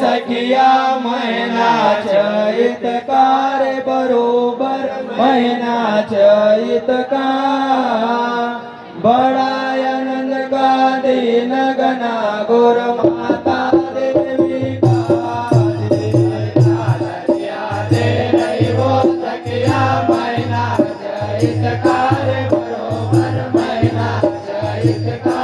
सखिया महिना चैतकार बरोबर महिना चैतका बड़ा आनंद का दिन गना गोर माता देवी का दे रही वो सखिया महिना चैतकार बरोबर महिना चैतका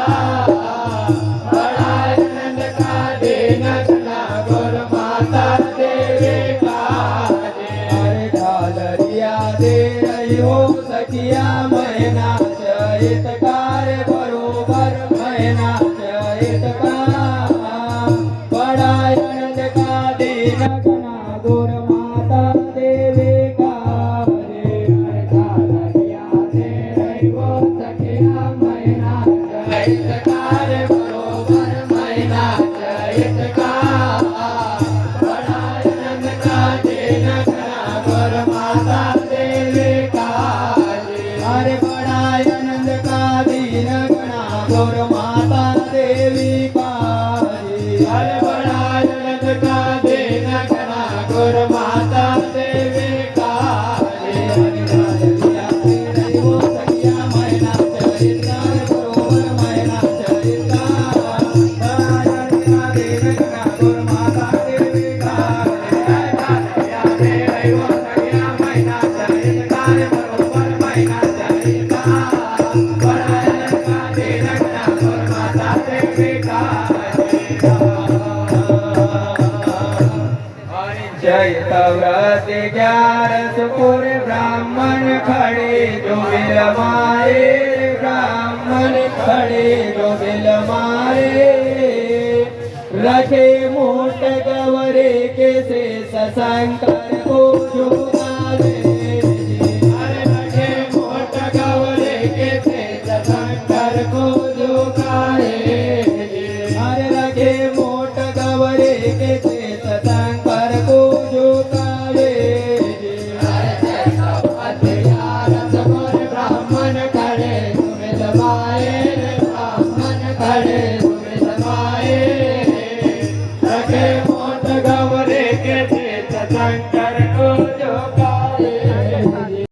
सखिया महिना चैतकार बरोबर महिना चैतका बड़ा आनंद का दिन गना गोर माता देवी का सखिया महिना चैतकार बरोबर महिना चैतका बड़ा आनंद का दिन गना गोर माता देवी का अरे बड़ा आनंद का दिन गणा गौर माता देवी का अरे बड़ा आनंद का दिन गणा गौर माता देवी का वो सखिया महिना चैतकार बरोबर महिना चैतका बड़ा आनंद का दिन गणा गौर माता देवी का वो सखिया महिना चैतकार बरोबर महिना चैतव्रत 11 पूरे ब्राह्मण खड़े जो बिल मारे ब्राह्मण खड़े जो बिल मारे रखे मोट गवरे के से शंकर को झुकावे को झुकाए हर रखे मोट गवरे के चेत शंकर को झुकावे ब्राह्मण खड़े ब्राह्मण खड़े